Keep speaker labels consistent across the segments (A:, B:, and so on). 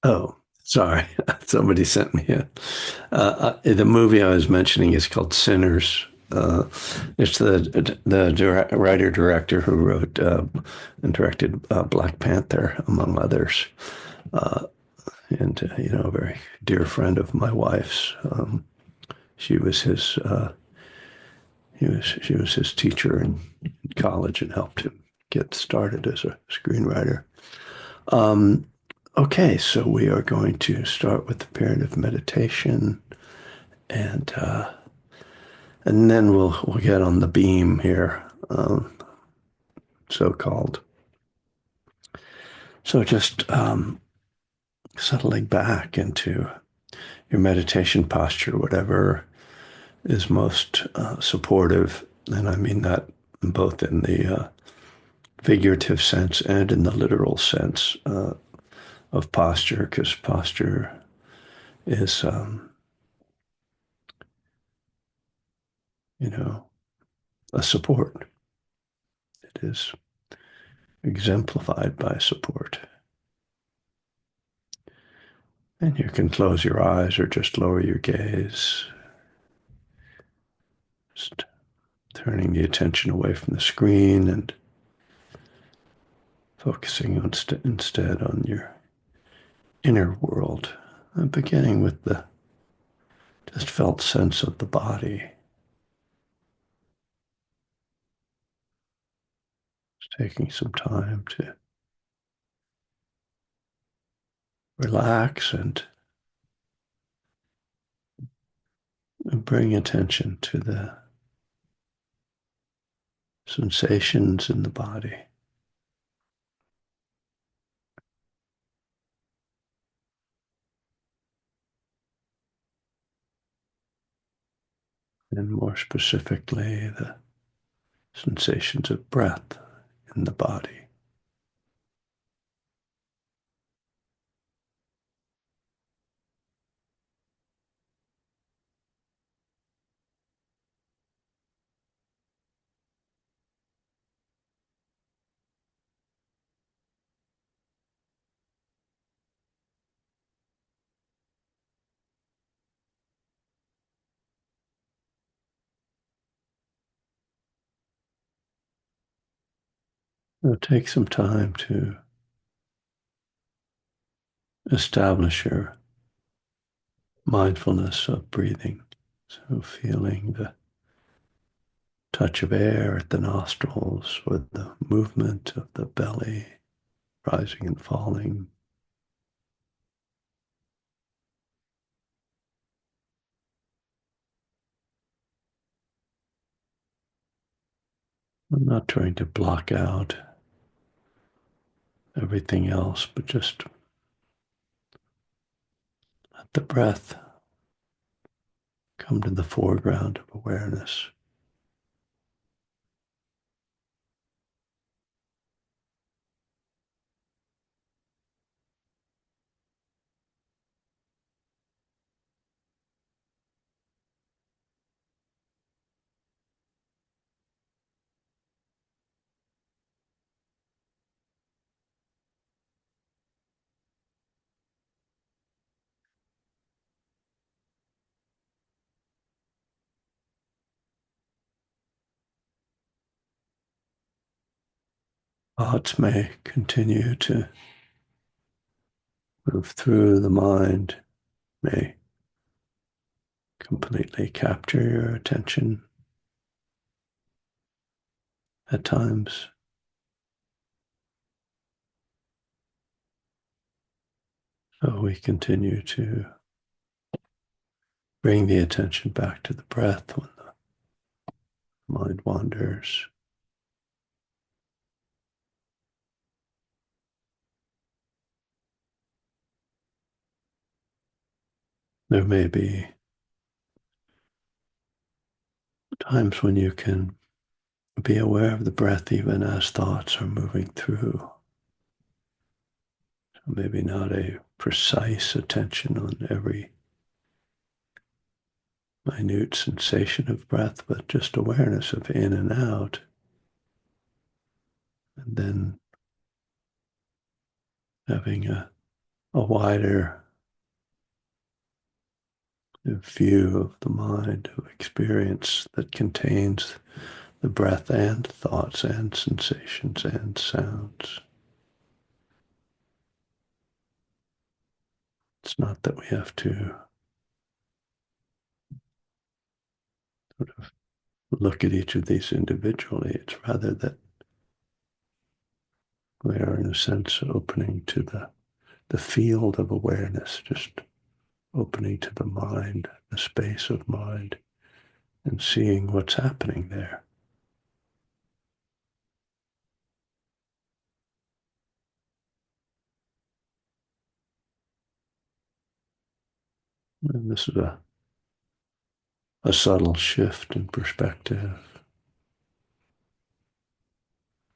A: Oh, sorry. Somebody sent me a. The movie I was mentioning is called Sinners. It's the writer director who wrote and directed Black Panther, among others, uh, and a very dear friend of my wife's. She was his. She was his teacher in college and helped him get started as a screenwriter. Um, okay, so we are going to start with the period of meditation, and and then we'll get on the beam here, so called. So just settling back into your meditation posture, whatever is most supportive, and I mean that both in the figurative sense and in the literal sense of posture, because posture is, you know, a support. It is exemplified by support. And you can close your eyes or just lower your gaze, just turning the attention away from the screen and focusing on instead on your inner world, and beginning with the just felt sense of the body. Just taking some time to relax and bring attention to the sensations in the body. And more specifically, the sensations of breath in the body. It'll take some time to establish your mindfulness of breathing. So feeling the touch of air at the nostrils or the movement of the belly rising and falling. I'm not trying to block out everything else, but just let the breath come to the foreground of awareness. Thoughts may continue to move through the mind, may completely capture your attention at times. So we continue to bring the attention back to the breath when the mind wanders. There may be times when you can be aware of the breath even as thoughts are moving through. So maybe not a precise attention on every minute sensation of breath, but just awareness of in and out. And then having a a wider view of the mind, of experience that contains the breath and thoughts and sensations and sounds. It's not that we have to sort of look at each of these individually. It's rather that we are, in a sense, opening to the field of awareness, just opening to the mind, the space of mind, and seeing what's happening there. And this is a subtle shift in perspective.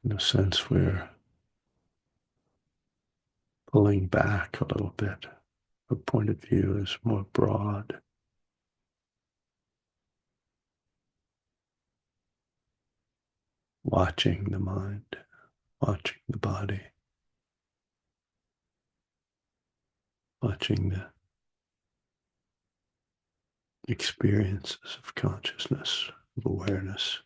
A: In a sense, we're pulling back a little bit. Our point of view is more broad, watching the mind, watching the body, watching the experiences of consciousness, of awareness.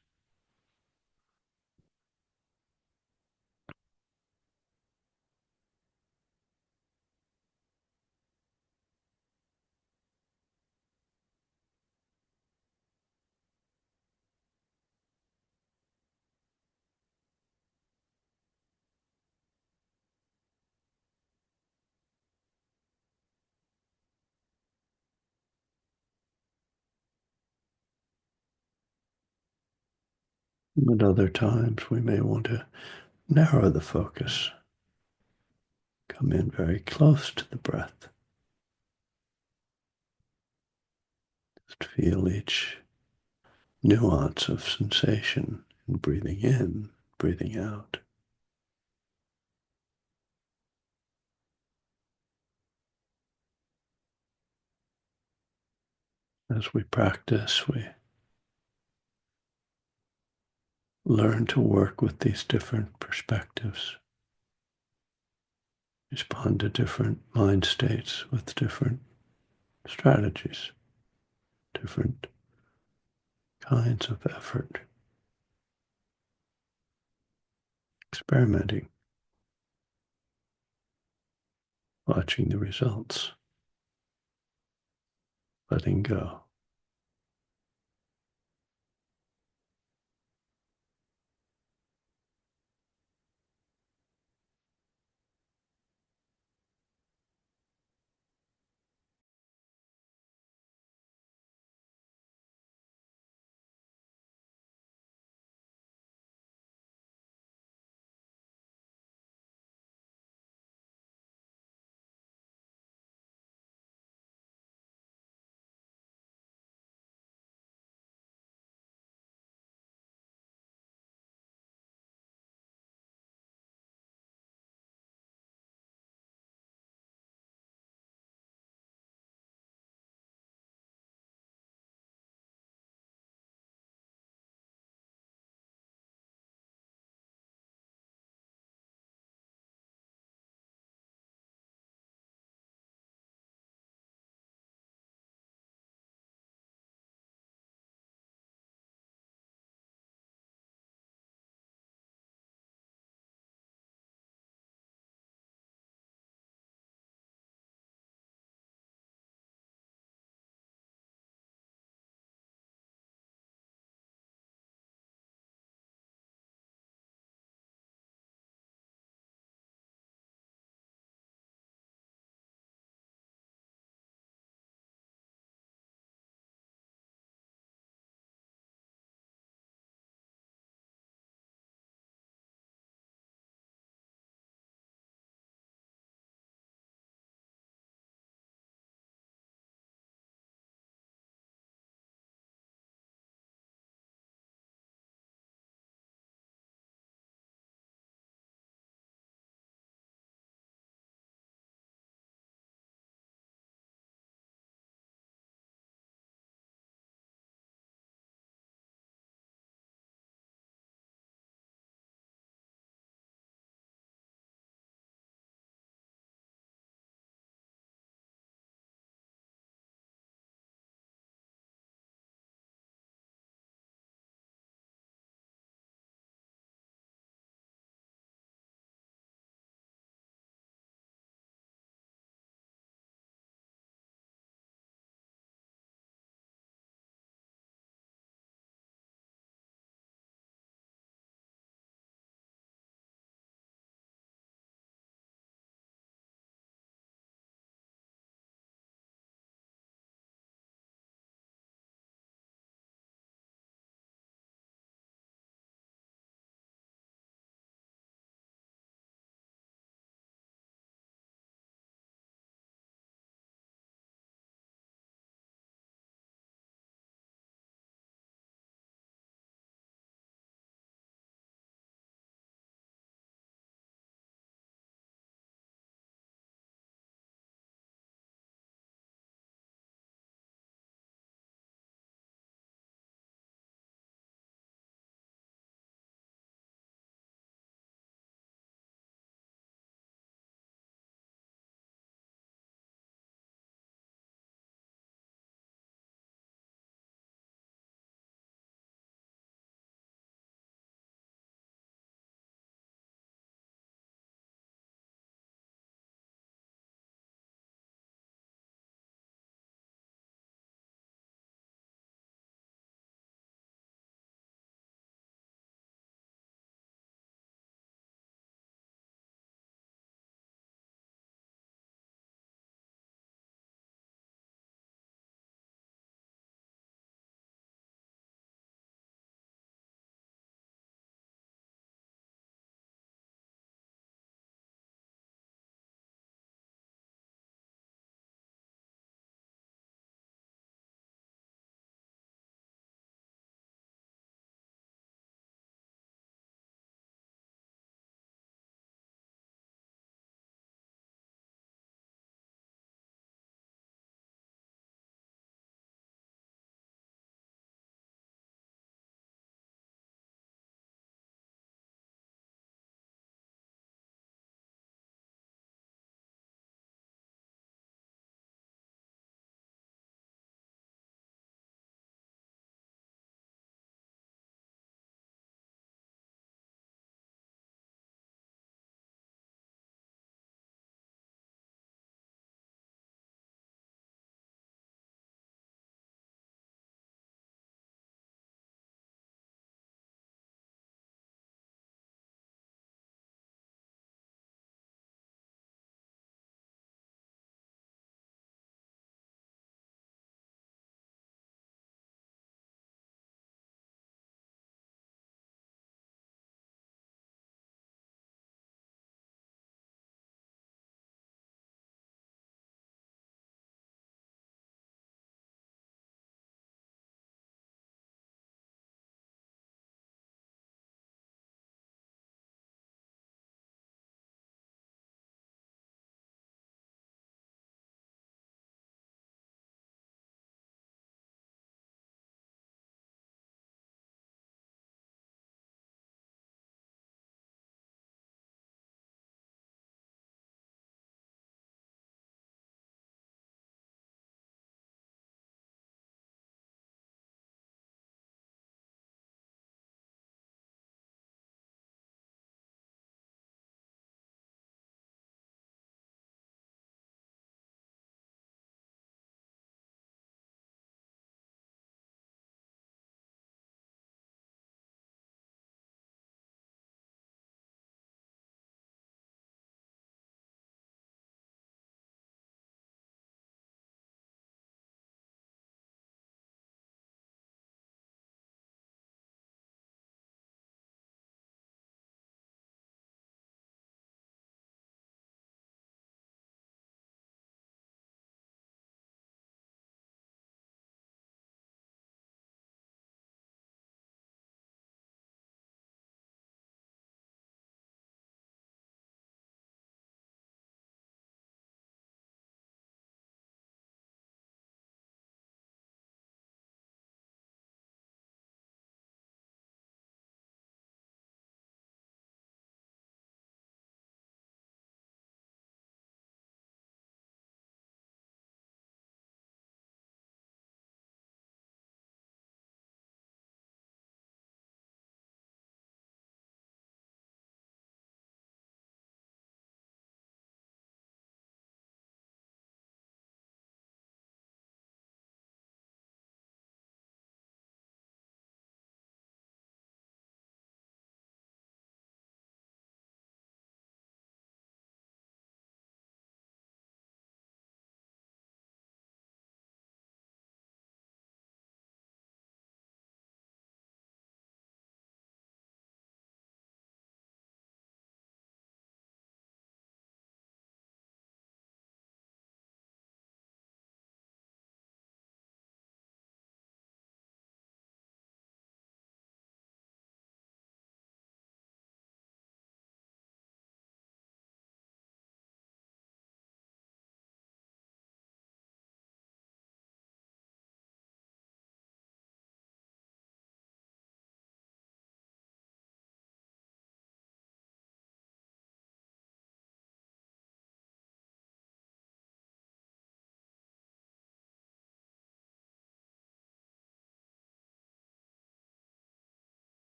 A: At other times, we may want to narrow the focus, come in very close to the breath, just feel each nuance of sensation in breathing in, breathing out. As we practice, we learn to work with these different perspectives, respond to different mind states with different strategies, different kinds of effort, experimenting, watching the results, letting go.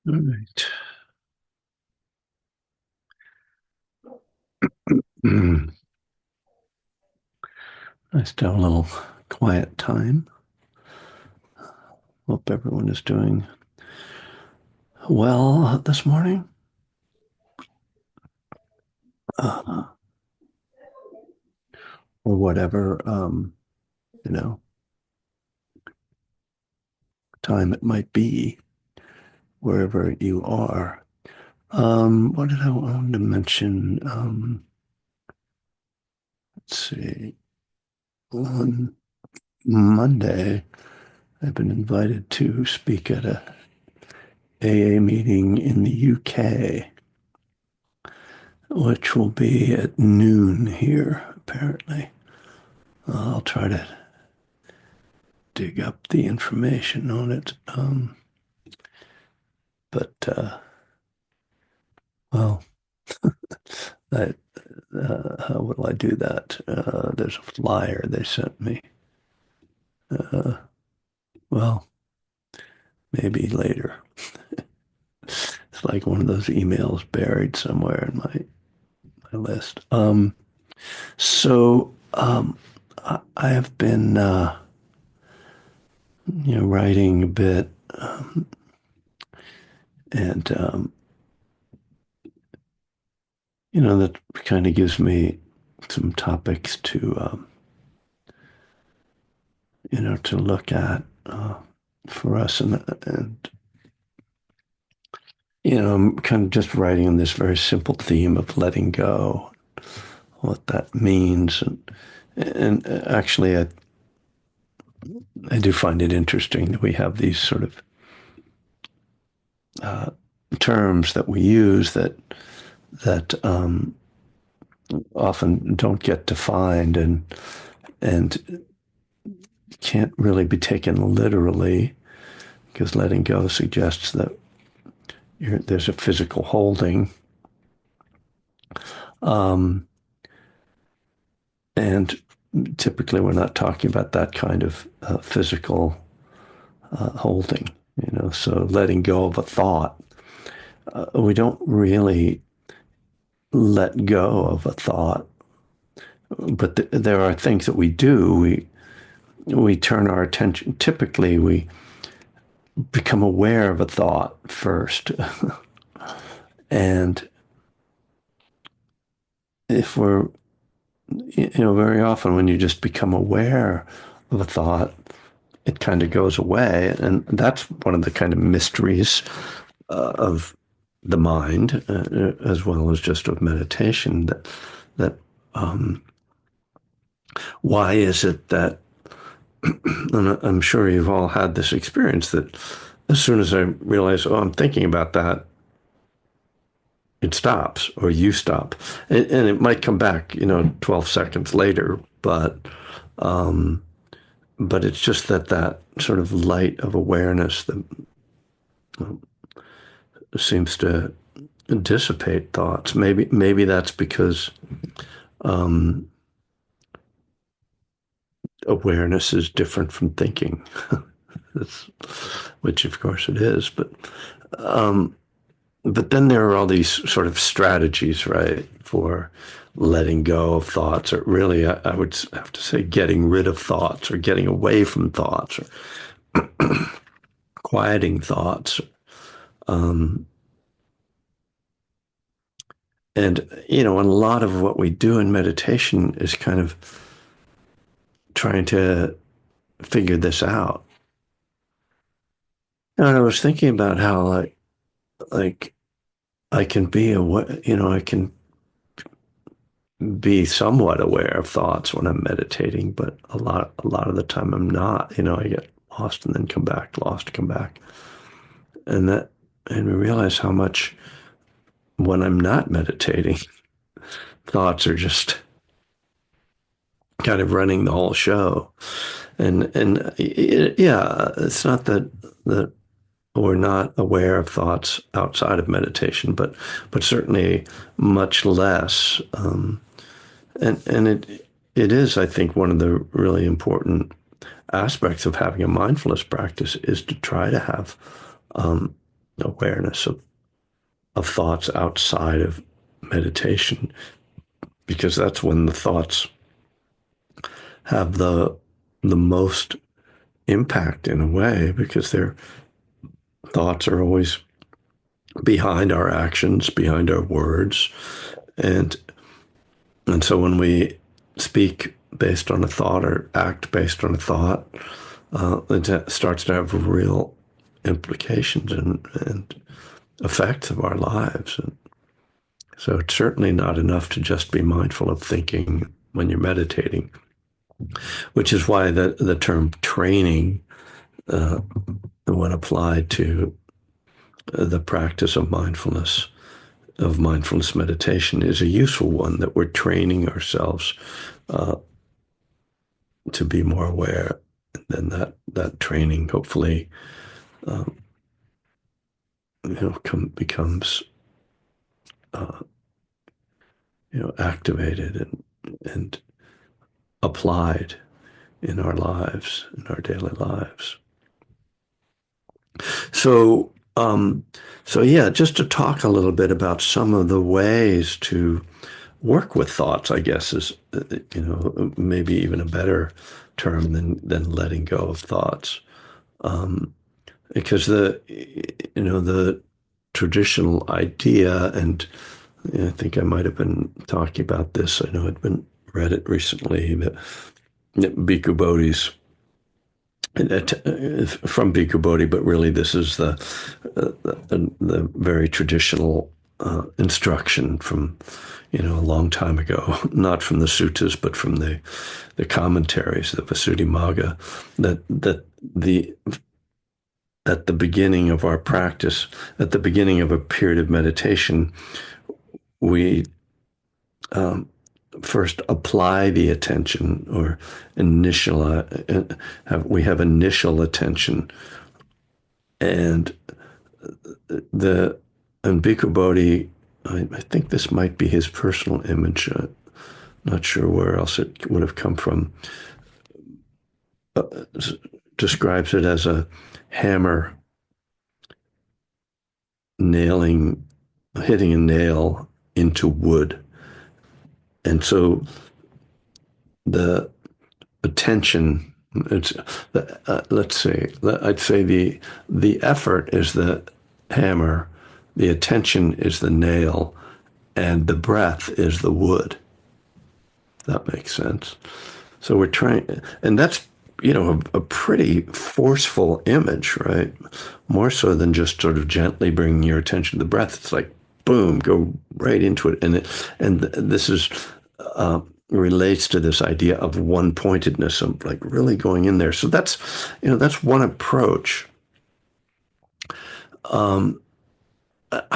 A: All right. Mm. Nice to have a little quiet time. Hope everyone is doing well this morning, uh, or whatever you know time it might be wherever you are. What did I want to mention? Let's see. On Monday, I've been invited to speak at a AA meeting in the UK, which will be at noon here, apparently. I'll try to dig up the information on it. But well, I, how will I do that? There's a flyer they sent me. Uh, well, maybe later. It's like one of those emails buried somewhere in my list. I have been, writing a bit, and that kind of gives me some topics to look at for us, and I'm kind of just writing on this very simple theme of letting go, what that means, and actually, I do find it interesting that we have these sort of uh, terms that we use that often don't get defined and can't really be taken literally because letting go suggests that there's a physical holding, um, and typically we're not talking about that kind of physical holding. So letting go of a thought, we don't really let go of a thought, but there are things that we do. We turn our attention. Typically, we become aware of a thought first, and if we're very often when you just become aware of a thought, it kind of goes away, and that's one of the kind of mysteries of the mind, as well as just of meditation. That why is it that and I'm sure you've all had this experience that as soon as I realize, oh, I'm thinking about that, it stops or you stop. And it might come back, 12 seconds later, um, but it's just that sort of light of awareness that seems to dissipate thoughts. Maybe that's because um, awareness is different from thinking, which of course it is. Um, But then there are all these sort of strategies, right, for letting go of thoughts, or really, I would have to say, getting rid of thoughts, or getting away from thoughts, or quieting thoughts. Um, and a lot of what we do in meditation is kind of trying to figure this out. And I was thinking about how, like I can be aware, I can be somewhat aware of thoughts when I'm meditating, but a lot of the time I'm not. I get lost and then come back, lost, come back. And we realize how much when I'm not meditating, thoughts are just kind of running the whole show. Yeah, it's not that we're not aware of thoughts outside of meditation, but certainly much less. And it is, I think, one of the really important aspects of having a mindfulness practice is to try to have awareness of thoughts outside of meditation, because that's when the thoughts have the most impact in a way, because their thoughts are always behind our actions, behind our words, and so when we speak based on a thought or act based on a thought, it starts to have real implications and effects of our lives. And so it's certainly not enough to just be mindful of thinking when you're meditating, which is why the term training, uh, when applied to the practice of mindfulness meditation, is a useful one, that we're training ourselves uh, to be more aware. And then that training hopefully um, becomes uh, activated and applied in our lives, in our daily lives. So, so yeah, just to talk a little bit about some of the ways to work with thoughts, I guess is, maybe even a better term than letting go of thoughts. Because the traditional idea, and I think I might have been talking about this. I know I'd been read it recently, that Bhikkhu Bodhi's from Bhikkhu Bodhi, but really this is the very traditional instruction from a long time ago, not from the suttas, but from the commentaries, the Visuddhimagga, that the at the beginning of our practice, at the beginning of a period of meditation, we first apply the attention, or we have initial attention, and the and Bhikkhu Bodhi, I think this might be his personal image. Not sure where else it would have come from. Uh, Describes it as a hammer hitting a nail into wood. And so the attention, let's say, I'd say the effort is the hammer, the attention is the nail, and the breath is the wood. That makes sense. So we're trying, and that's, a pretty forceful image, right? More so than just sort of gently bringing your attention to the breath. It's like, boom, go right into it. And this is, relates to this idea of one pointedness, of like really going in there. So that's one approach. I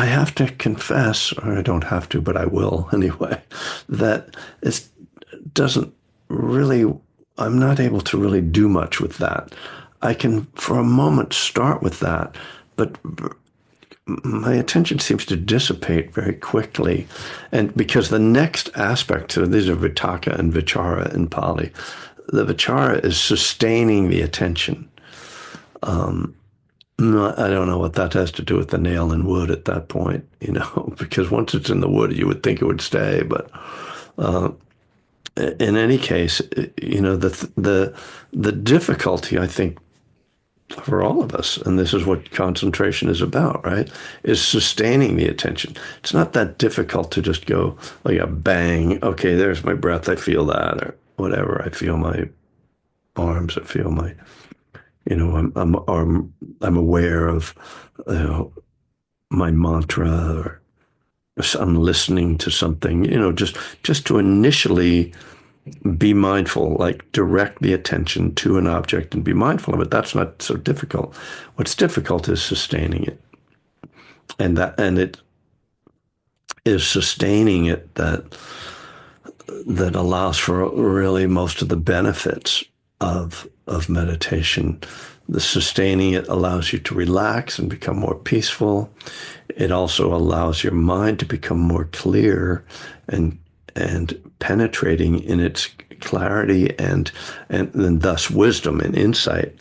A: have to confess, or I don't have to, but I will anyway, that it doesn't really, I'm not able to really do much with that. I can, for a moment, start with that, but my attention seems to dissipate very quickly. And because the next aspect, so these are vitakka and vichara in Pali, the vichara is sustaining the attention. I don't know what that has to do with the nail and wood at that point, because once it's in the wood, you would think it would stay. But in any case, the difficulty, I think, for all of us, and this is what concentration is about, right? Is sustaining the attention. It's not that difficult to just go like a bang. Okay, there's my breath. I feel that, or whatever. I feel my arms. I feel my, I'm aware of, my mantra, or I'm listening to something. Just to initially be mindful, like direct the attention to an object and be mindful of it. That's not so difficult. What's difficult is sustaining it. And it is sustaining it that allows for really most of the benefits of meditation. The sustaining it allows you to relax and become more peaceful. It also allows your mind to become more clear and penetrating in its clarity and thus wisdom and insight,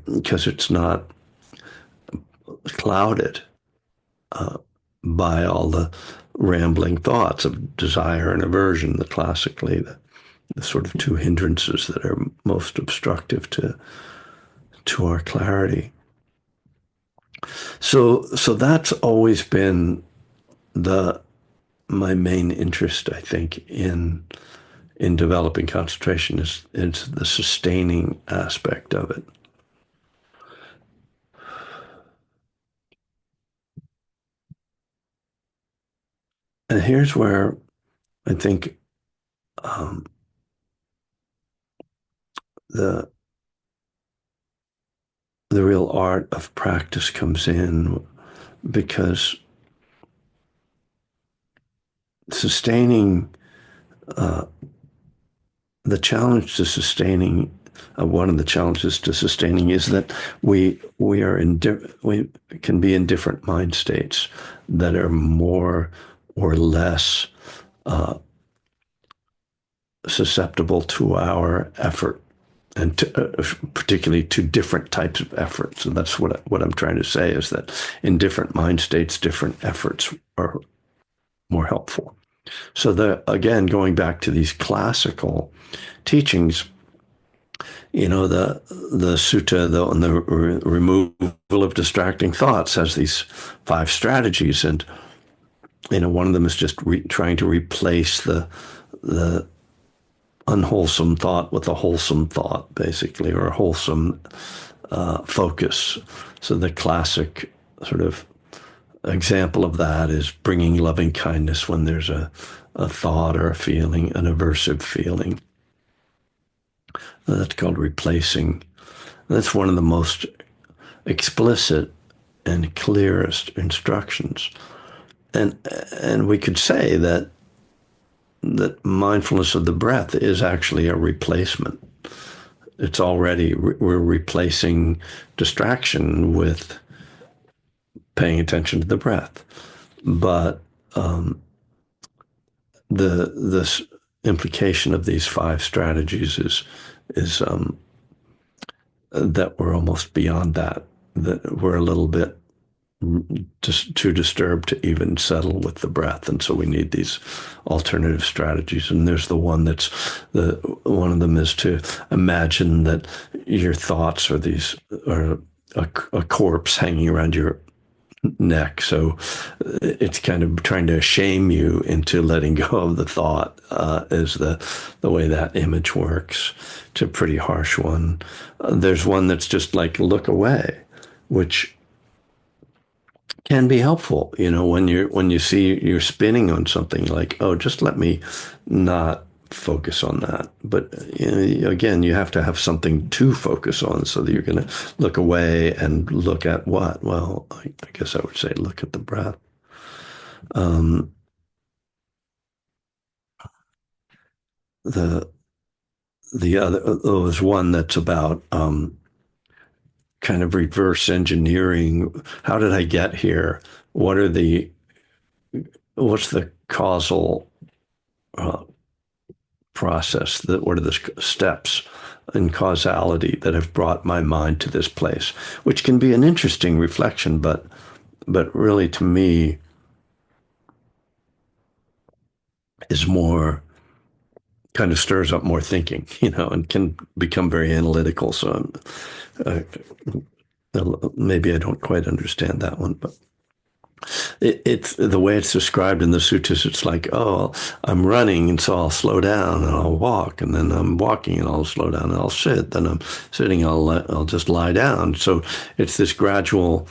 A: because it's not clouded uh, by all the rambling thoughts of desire and aversion, the sort of two hindrances that are most obstructive to our clarity. So that's always been the my main interest, I think, in developing concentration is the sustaining aspect of it. And here's where I think um, the the real art of practice comes in, because sustaining uh, the challenge to sustaining one of the challenges to sustaining is that we are we can be in different mind states that are more or less uh, susceptible to our effort, and particularly to different types of efforts. And that's what I'm trying to say, is that in different mind states, different efforts are more helpful. So again, going back to these classical teachings, the sutta on the removal of distracting thoughts has these 5 strategies, and one of them is just trying to replace the unwholesome thought with a wholesome thought, basically, or a wholesome focus. So the classic sort of example of that is bringing loving kindness when there's a thought or a feeling, an aversive feeling. That's called replacing. That's one of the most explicit and clearest instructions. And we could say that mindfulness of the breath is actually a replacement. It's already, we're replacing distraction with paying attention to the breath. But the implication of these 5 strategies is that we're almost beyond that. That we're a little bit just too disturbed to even settle with the breath, and so we need these alternative strategies. And there's the one one of them is to imagine that your thoughts are a corpse hanging around your neck. So it's kind of trying to shame you into letting go of the thought, is the way that image works. It's a pretty harsh one. There's one that's just like look away, which can be helpful, when you see you're spinning on something, like, oh, just let me not focus on that. But again, you have to have something to focus on, so that you're going to look away and look at what? Well, I guess I would say look at the breath. Um, the the other was one that's about kind of reverse engineering. How did I get here? What's the causal uh, process? What are the steps in causality that have brought my mind to this place? Which can be an interesting reflection, but really, to me, is more kind of stirs up more thinking, and can become very analytical. So maybe I don't quite understand that one, but it's the way it's described in the sutras. It's like, oh, I'm running, and so I'll slow down and I'll walk, and then I'm walking and I'll slow down and I'll sit. Then I'm sitting, I'll just lie down. So it's this gradual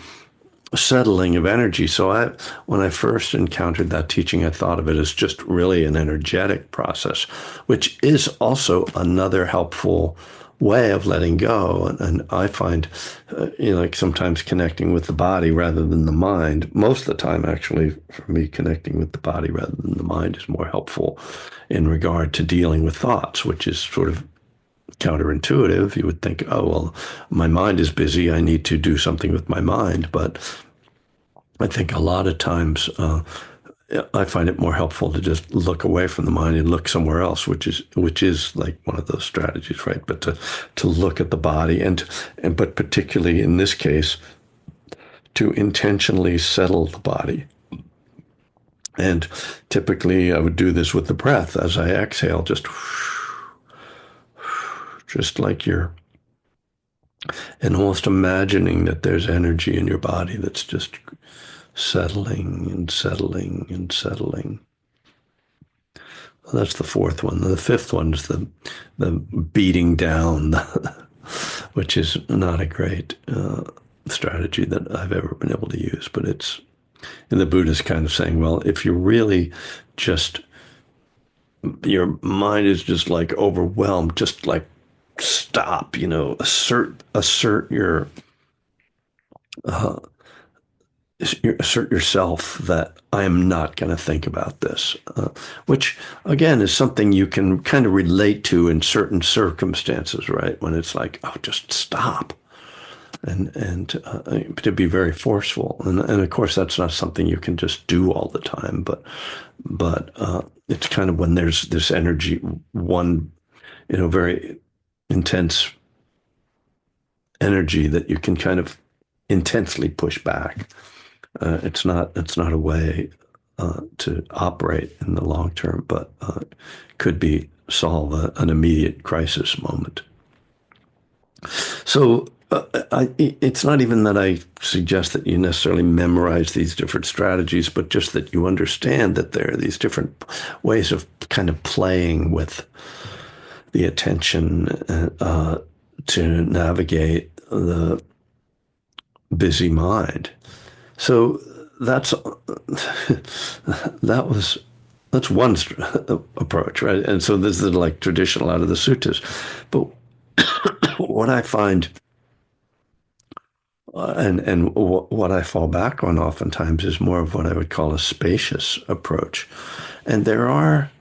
A: settling of energy. So when I first encountered that teaching, I thought of it as just really an energetic process, which is also another helpful way of letting go. And I find, like sometimes connecting with the body rather than the mind. Most of the time, actually, for me, connecting with the body rather than the mind is more helpful in regard to dealing with thoughts, which is sort of counterintuitive. You would think, oh, well, my mind is busy, I need to do something with my mind. But I think a lot of times I find it more helpful to just look away from the mind and look somewhere else, which is like one of those strategies, right? But to look at the body, and but particularly in this case, to intentionally settle the body. And typically I would do this with the breath as I exhale, just like you're, and almost imagining that there's energy in your body that's just settling and settling and settling. Well, that's the fourth one. The fifth one is the beating down, which is not a great strategy that I've ever been able to use. But it's, and the Buddha's kind of saying, well, if you're really just, your mind is just like overwhelmed, just like stop, assert uh, assert yourself that I am not going to think about this, which again is something you can kind of relate to in certain circumstances, right? When it's like, oh, just stop, and to be very forceful, and of course that's not something you can just do all the time, but it's kind of when there's this energy, one, very intense energy that you can kind of intensely push back. It's not a way to operate in the long term, but could be solve an immediate crisis moment. So it's not even that I suggest that you necessarily memorize these different strategies, but just that you understand that there are these different ways of kind of playing with the attention to navigate the busy mind. So that's that was that's one approach, right? And so this is like traditional out of the suttas. But what I find, what I fall back on oftentimes is more of what I would call a spacious approach. And there are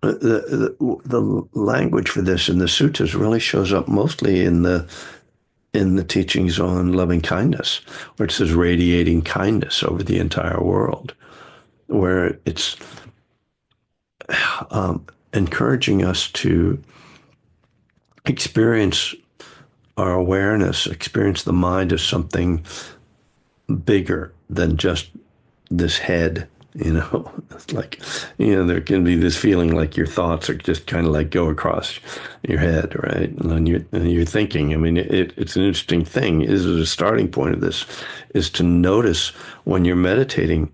A: the language for this in the suttas really shows up mostly in the teachings on loving kindness, where it says radiating kindness over the entire world, where it's encouraging us to experience our awareness, experience the mind as something bigger than just this head. It's like, there can be this feeling like your thoughts are just kind of like go across your head, right? And you're thinking. I mean, it's an interesting thing. Is it a starting point of this is to notice when you're meditating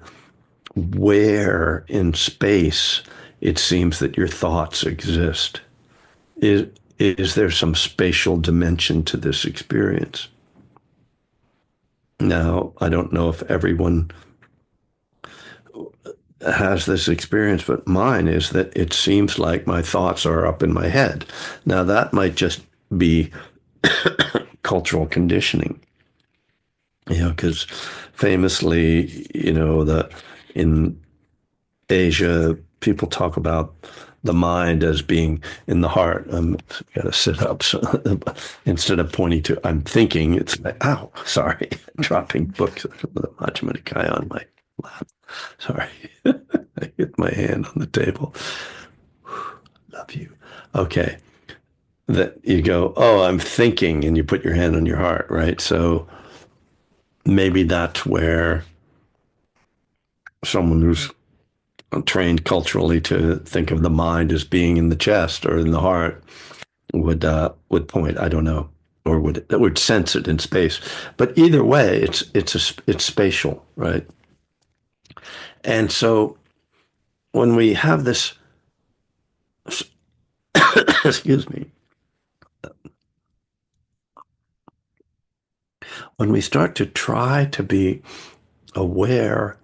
A: where in space it seems that your thoughts exist. Is there some spatial dimension to this experience? Now, I don't know if everyone has this experience, but mine is that it seems like my thoughts are up in my head. Now, that might just be cultural conditioning, because famously, in Asia, people talk about the mind as being in the heart. Got to sit up, so instead of pointing to I'm thinking, it's like, ow, sorry, dropping books with the Majjhima Nikaya on my lap. Sorry, I hit my hand on the table. Love you. Okay, that you go, oh, I'm thinking, and you put your hand on your heart, right? So maybe that's where someone who's trained culturally to think of the mind as being in the chest or in the heart would point. I don't know, or would sense it in space. But either way, it's spatial, right? And so when we have this, excuse me, when we start to try to be aware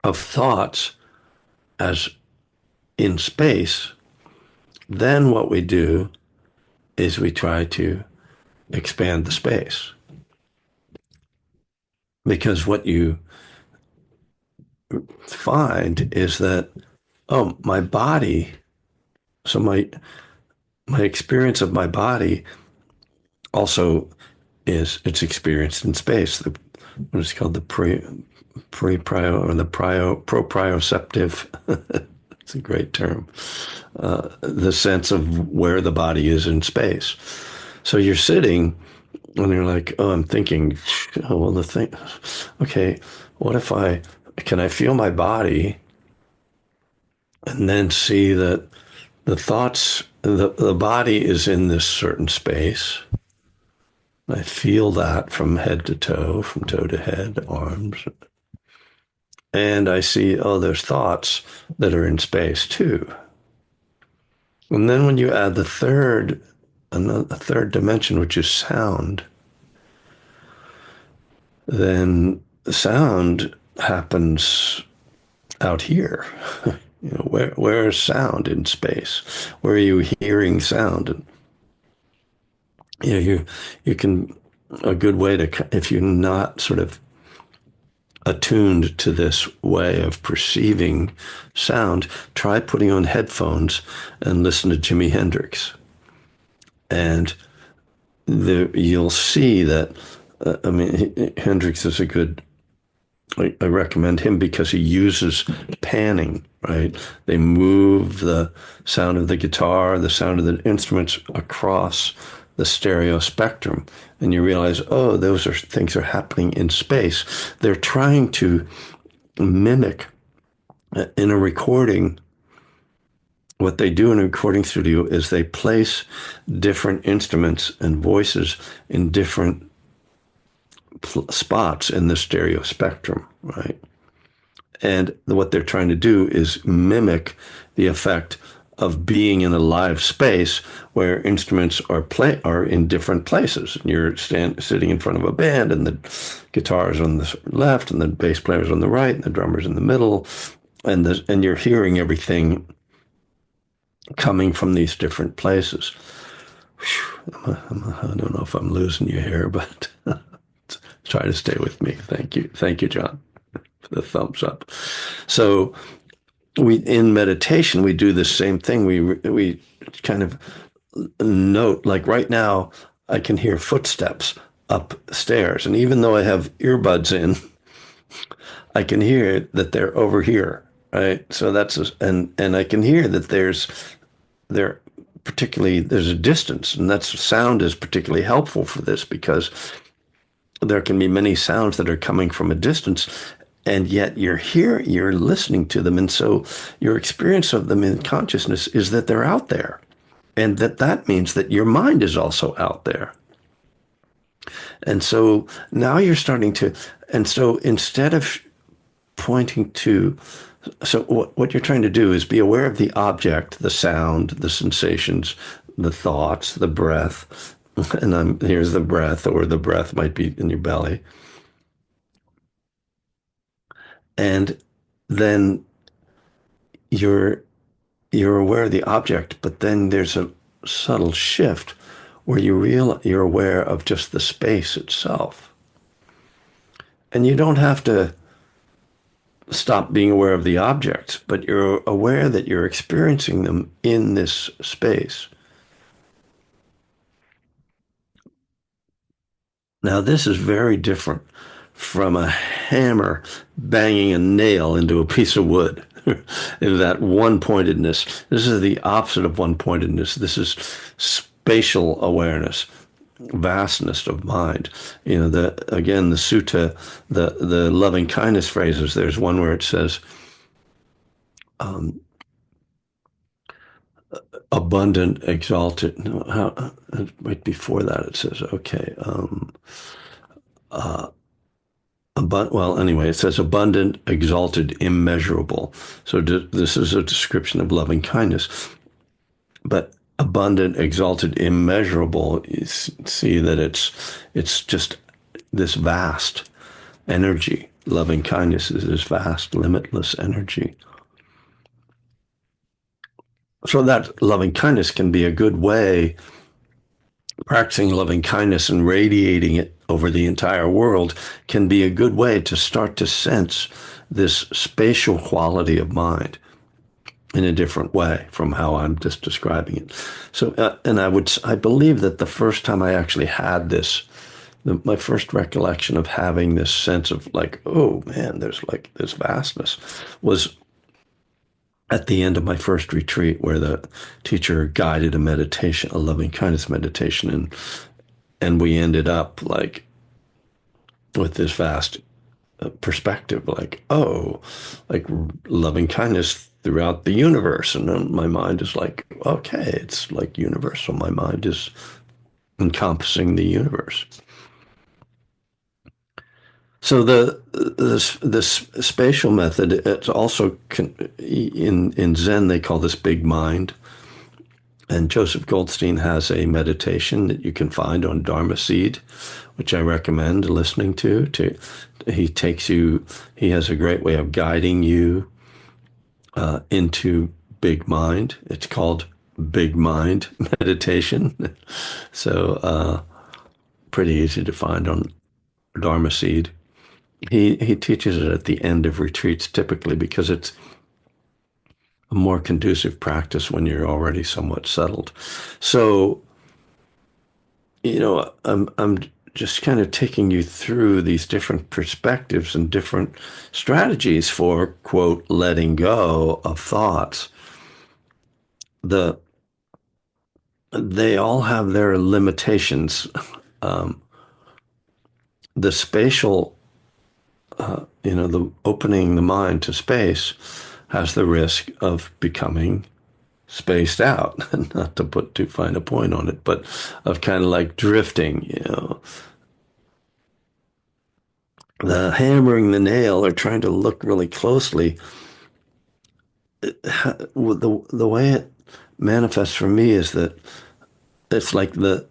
A: of thoughts as in space, then what we do is we try to expand the space. Because what you find is that, oh, my body, so my experience of my body also it's experienced in space. What is called the pre-prio or the proprioceptive. It's a great term. The sense of where the body is in space. So you're sitting And you're like, oh, I'm thinking, oh, well, the thing, okay, what if can I feel my body and then see that the body is in this certain space. I feel that from head to toe, from toe to head, arms. And I see, oh, there's thoughts that are in space too. And then when you add a third dimension, which is sound, then sound happens out here. Where is sound in space? Where are you hearing sound? And you can a good way to, if you're not sort of attuned to this way of perceiving sound, try putting on headphones and listen to Jimi Hendrix, and you'll see that. I mean, Hendrix is a good. I recommend him because he uses panning, right? They move the sound of the guitar, the sound of the instruments across the stereo spectrum. And you realize, oh, those are things are happening in space. They're trying to mimic in a recording. What they do in a recording studio is they place different instruments and voices in different spots in the stereo spectrum, right? And what they're trying to do is mimic the effect of being in a live space where instruments are in different places. And you're sitting in front of a band, and the guitar's on the left, and the bass player's on the right, and the drummer's in the middle, and you're hearing everything coming from these different places. I don't know if I'm losing you here, but try to stay with me. Thank you, John, for the thumbs up. So we in meditation we do the same thing. We kind of note, like right now I can hear footsteps upstairs, and even though I have earbuds in, I can hear that they're over here, right? So and I can hear that there particularly there's a distance, and that's sound is particularly helpful for this because there can be many sounds that are coming from a distance, and yet you're listening to them, and so your experience of them in consciousness is that they're out there, and that means that your mind is also out there. And so now you're starting to, and so instead of pointing to, so what you're trying to do is be aware of the object, the sound, the sensations, the thoughts, the breath, and here's the breath, or the breath might be in your belly. And then you're aware of the object, but then there's a subtle shift where you're aware of just the space itself. And you don't have to stop being aware of the objects, but you're aware that you're experiencing them in this space. Now, this is very different from a hammer banging a nail into a piece of wood. In that one-pointedness. This is the opposite of one-pointedness. This is spatial awareness, vastness of mind. The sutta, the loving kindness phrases. There's one where it says, abundant, exalted. No, right before that it says, okay. Well, anyway, it says abundant, exalted, immeasurable. So this is a description of loving kindness. But abundant, exalted, immeasurable, you see that it's just this vast energy. Loving kindness is this vast, limitless energy. So that loving kindness can be a good way, practicing loving kindness and radiating it over the entire world can be a good way to start to sense this spatial quality of mind in a different way from how I'm just describing it. So, and I believe that the first time I actually had this, my first recollection of having this sense of like, oh man, there's like this vastness, was at the end of my first retreat, where the teacher guided a meditation, a loving kindness meditation, and we ended up like with this vast perspective, like, oh, like loving kindness throughout the universe. And then my mind is like, okay, it's like universal. My mind is encompassing the universe. So this spatial method, it's also in Zen they call this big mind. And Joseph Goldstein has a meditation that you can find on Dharma Seed, which I recommend listening to. He takes you, he has a great way of guiding you into big mind. It's called Big Mind Meditation. So pretty easy to find on Dharma Seed. He teaches it at the end of retreats typically because it's a more conducive practice when you're already somewhat settled. So, I'm just kind of taking you through these different perspectives and different strategies for, quote, letting go of thoughts. The They all have their limitations. Um, the spatial, the opening the mind to space has the risk of becoming spaced out, not to put too fine a point on it, but of kind of like drifting. The hammering the nail or trying to look really closely, the way it manifests for me is that it's like the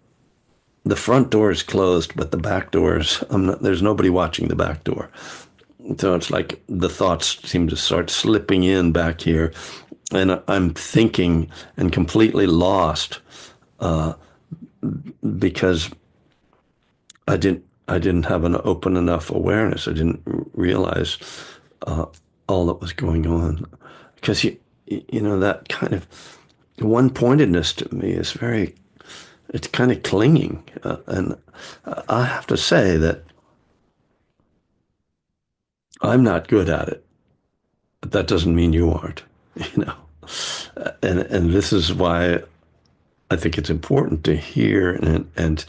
A: front door is closed, but the back doors, there's nobody watching the back door. So it's like the thoughts seem to start slipping in back here, and I'm thinking and completely lost because I didn't have an open enough awareness. I didn't realize uh, all that was going on because that kind of one pointedness to me is very, it's kind of clinging, and I have to say that I'm not good at it, but that doesn't mean you aren't. you know and this is why I think it's important to hear and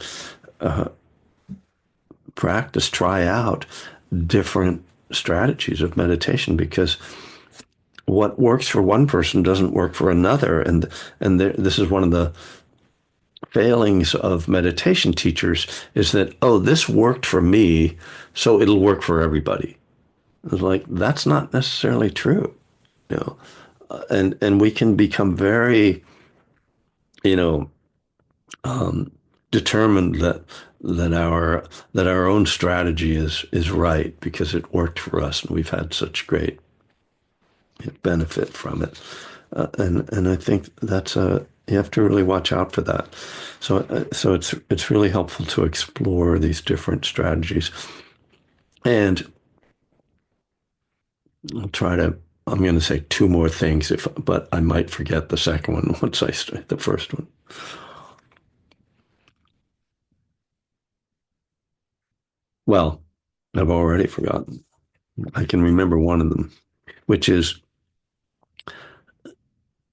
A: practice, try out different strategies of meditation, because what works for one person doesn't work for another. This is one of the failings of meditation teachers, is that, oh, this worked for me, so it'll work for everybody. It's like, that's not necessarily true, you know. And we can become very, you know, determined that our own strategy is right because it worked for us and we've had such great benefit from it. And I think that's you have to really watch out for that. So it's really helpful to explore these different strategies. And I'll try to. I'm going to say two more things, but I might forget the second one once I start the first one. Well, I've already forgotten. I can remember one of them, which is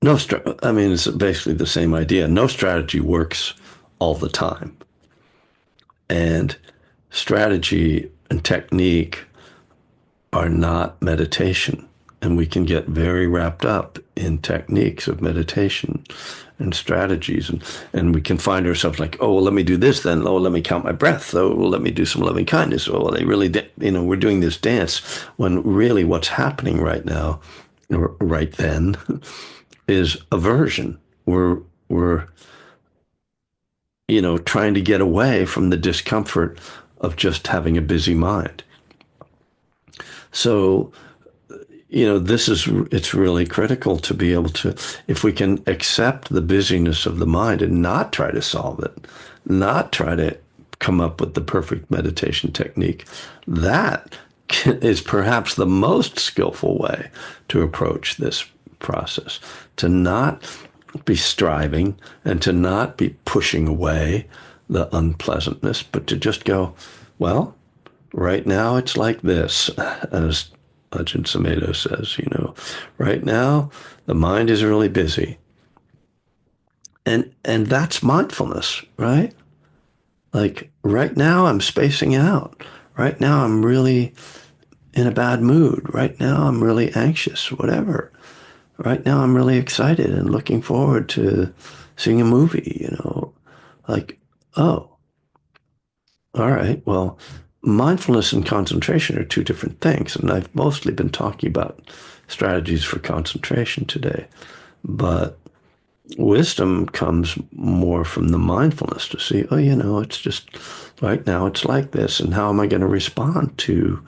A: I mean, it's basically the same idea. No strategy works all the time. And strategy and technique are not meditation. And we can get very wrapped up in techniques of meditation and strategies. And we can find ourselves like, oh, well, let me do this then. Oh, let me count my breath. Oh, well, let me do some loving kindness. Oh, well, they really, we're doing this dance when really what's happening right now, or right then, is aversion. We're trying to get away from the discomfort of just having a busy mind. So, it's really critical to be able to, if we can accept the busyness of the mind and not try to solve it, not try to come up with the perfect meditation technique, that is perhaps the most skillful way to approach this process, to not be striving and to not be pushing away the unpleasantness, but to just go, well, right now it's like this, as Ajahn Sumedho says, right now the mind is really busy. And that's mindfulness, right? Like right now, I'm spacing out. Right now, I'm really in a bad mood. Right now, I'm really anxious, whatever. Right now, I'm really excited and looking forward to seeing a movie, like, oh, all right. Well, mindfulness and concentration are two different things. And I've mostly been talking about strategies for concentration today. But wisdom comes more from the mindfulness to see, oh, it's just right now it's like this. And how am I going to respond to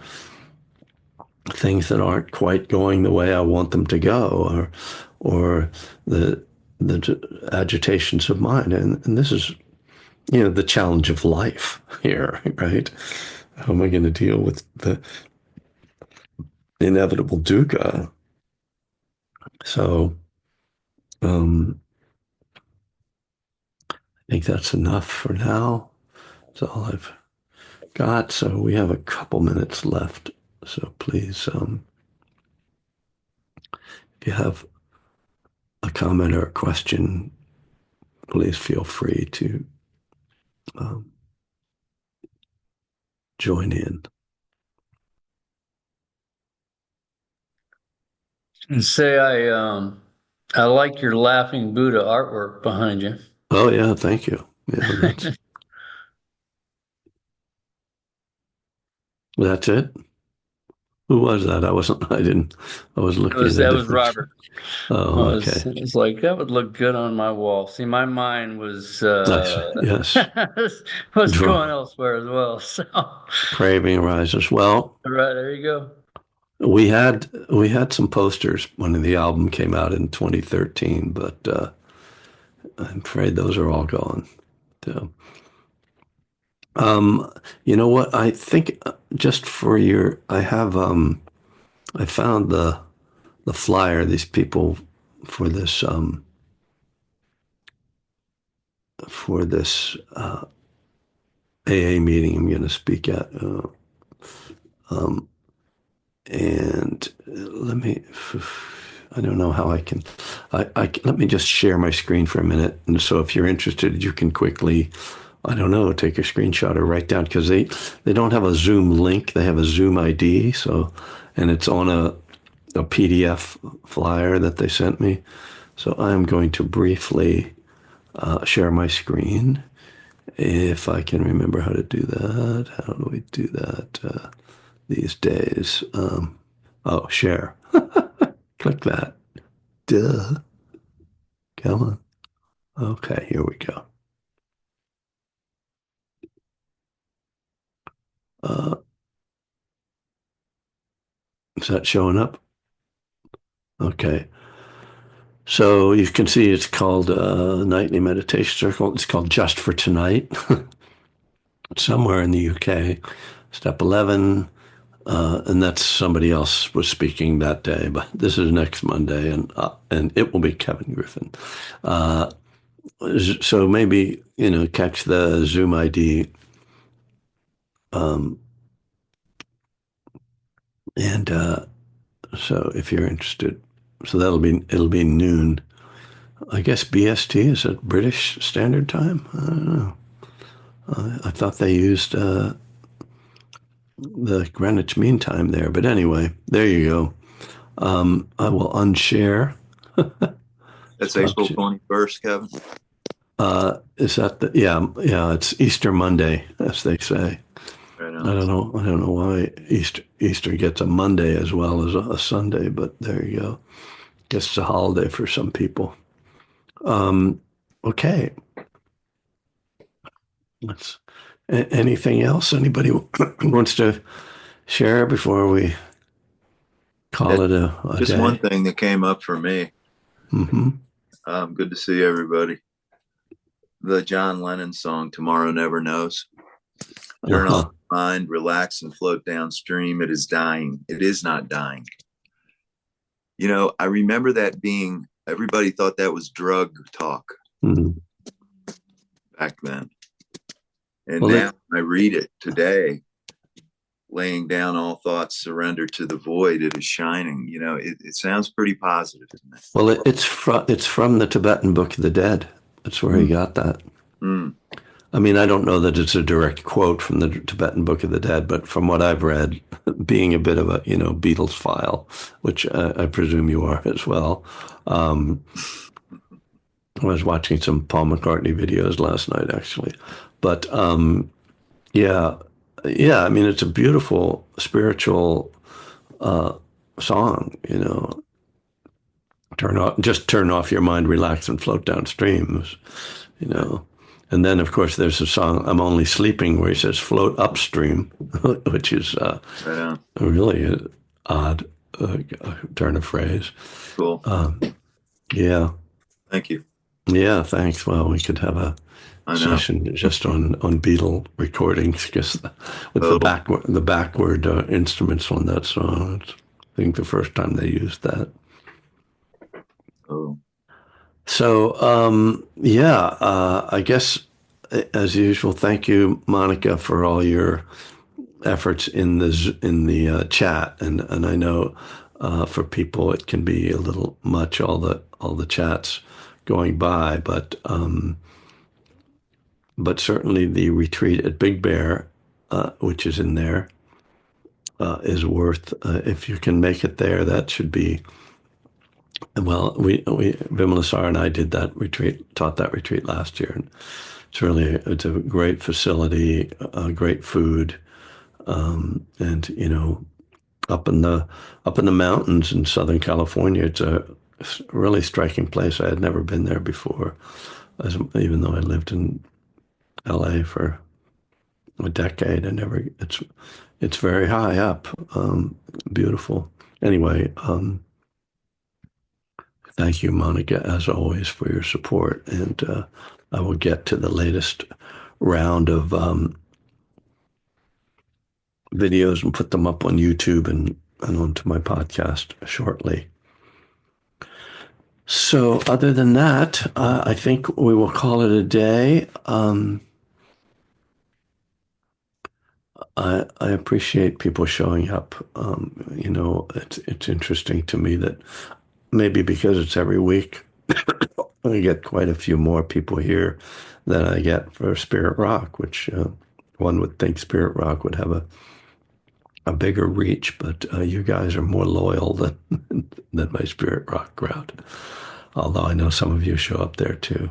A: things that aren't quite going the way I want them to go, or the agitations of mind. And this is, the challenge of life here, right? How am I going to deal with the inevitable dukkha? So I think that's enough for now. That's all I've got. So we have a couple minutes left. So please, if you have a comment or a question, please feel free to um, join in.
B: And say I like your Laughing Buddha artwork behind you.
A: Oh yeah, thank you. Yeah, that's it. Who was that? I wasn't. I didn't. I was looking at a
B: That was
A: different.
B: Robert.
A: Oh, okay.
B: It was like that would look good on my wall. See, my mind was
A: Nice. Yes.
B: was going
A: Draw.
B: elsewhere as well. So, all
A: Craving arises. Well,
B: right, there you go.
A: we had some posters when the album came out in 2013, but I'm afraid those are all gone. So, um, you know what? I think just for your, I found the flyer. These people for this AA meeting I'm going to speak at. Um, and let me, I don't know how I can, let me just share my screen for a minute. And so if you're interested, you can quickly, I don't know, take a screenshot or write down because they don't have a Zoom link. They have a Zoom ID. So, and it's on a PDF flyer that they sent me. So I'm going to briefly share my screen if I can remember how to do that. How do we do that these days? Oh, share. Click that. Duh. Come on. Okay, here we go. Uh, is that showing up? Okay. So you can see it's called Nightly Meditation Circle. It's called Just for Tonight. Somewhere in the UK. Step 11. And that's somebody else was speaking that day, but this is next Monday, and it will be Kevin Griffin. Uh, so maybe catch the Zoom ID, um, and so if you're interested, so it'll be noon. I guess BST is at British Standard Time. I don't know. I thought they used the Greenwich Mean Time there, but anyway, there you go. I will unshare.
C: That's
A: Stop.
C: April 21st, Kevin.
A: Is that yeah, it's Easter Monday, as they say.
C: Right
A: I
C: on.
A: don't know. I don't know why Easter gets a Monday as well as a Sunday, but there you go. Guess it's a holiday for some people. Okay. Let's, anything else anybody wants to share before we call
C: That,
A: it a
C: just one
A: day?
C: thing that came up for me.
A: Mm-hmm.
C: Good to see everybody. The John Lennon song, Tomorrow Never Knows. Turn off
A: Uh-huh.
C: the mind, relax, and float downstream. It is dying. It is not dying. I remember that being, everybody thought that was drug talk
A: Mm-hmm.
C: back then. And
A: Well,
C: now I read it today, laying down all thoughts, surrender to the void. It is shining. It sounds pretty positive, doesn't it?
A: it's from the Tibetan Book of the Dead. That's where he
C: Mm,
A: got that.
C: mm.
A: I mean, I don't know that it's a direct quote from the Tibetan Book of the Dead, but from what I've read, being a bit of a, Beatles file, which I presume you are as well. I was watching some Paul McCartney videos last night, actually. But yeah, yeah, I mean, it's a beautiful spiritual song, turn off your mind, relax and float downstream, you know. And then, of course, there's a song, I'm Only Sleeping, where he says float upstream, which is
C: Right on.
A: really an odd turn of phrase.
C: Cool.
A: Yeah.
C: Thank you.
A: Yeah, thanks. Well, we could have a
C: I know.
A: session just on Beatle recordings, because with
C: Oh.
A: the backward instruments on that song, it's, I think the first time they used that.
C: Oh.
A: So, yeah, I guess as usual, thank you, Monica, for all your efforts in the chat, and I know for people it can be a little much, all the chats going by, but certainly the retreat at Big Bear, which is in there, is worth. If you can make it there, that should be. Well, we Vimalasar and I did that retreat, taught that retreat last year, and it's a great facility, great food, and up in the mountains in Southern California, it's a really striking place. I had never been there before, even though I lived in LA for a decade. It's very high up, beautiful. Anyway, thank you, Monica, as always, for your support. And I will get to the latest round of videos and put them up on YouTube and onto my podcast shortly. So other than that, I think we will call it a day. I appreciate people showing up. It's interesting to me that maybe because it's every week, I get quite a few more people here than I get for Spirit Rock, which one would think Spirit Rock would have a bigger reach, but you guys are more loyal than than my Spirit Rock crowd. Although I know some of you show up there too.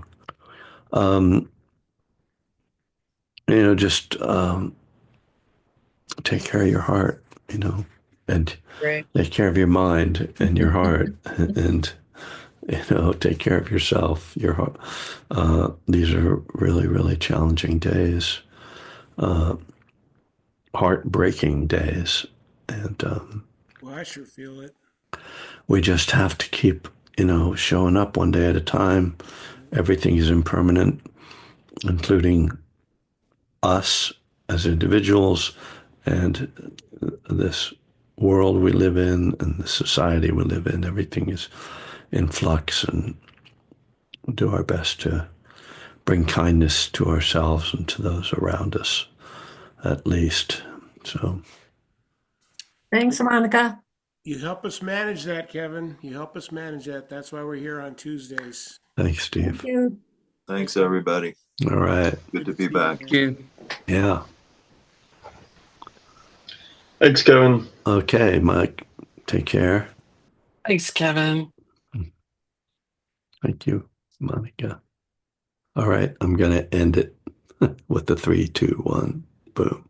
A: Just take care of your heart, and
D: Right.
A: take care of your mind and your heart, and take care of yourself, your heart. These are really, really challenging days, heartbreaking days, and
E: Well, I sure feel it.
A: we just have to keep, showing up one day at a time. Everything is impermanent, including us as individuals and this world we live in and the society we live in. Everything is in flux, and do our best to bring kindness to ourselves and to those around us, at least. So,
D: Thanks, Monica.
E: You help us manage that, Kevin. You help us manage that. That's why we're here on Tuesdays.
A: thanks, Steve.
D: Thank you.
C: Thanks, everybody.
A: All right.
C: Good to be back.
B: Thank you.
A: Yeah.
F: Thanks, Kevin.
A: Okay, Mike. Take care.
G: Thanks, Kevin.
A: Thank you, Monica. All right. I'm going to end it with the 3, 2, 1. Boom.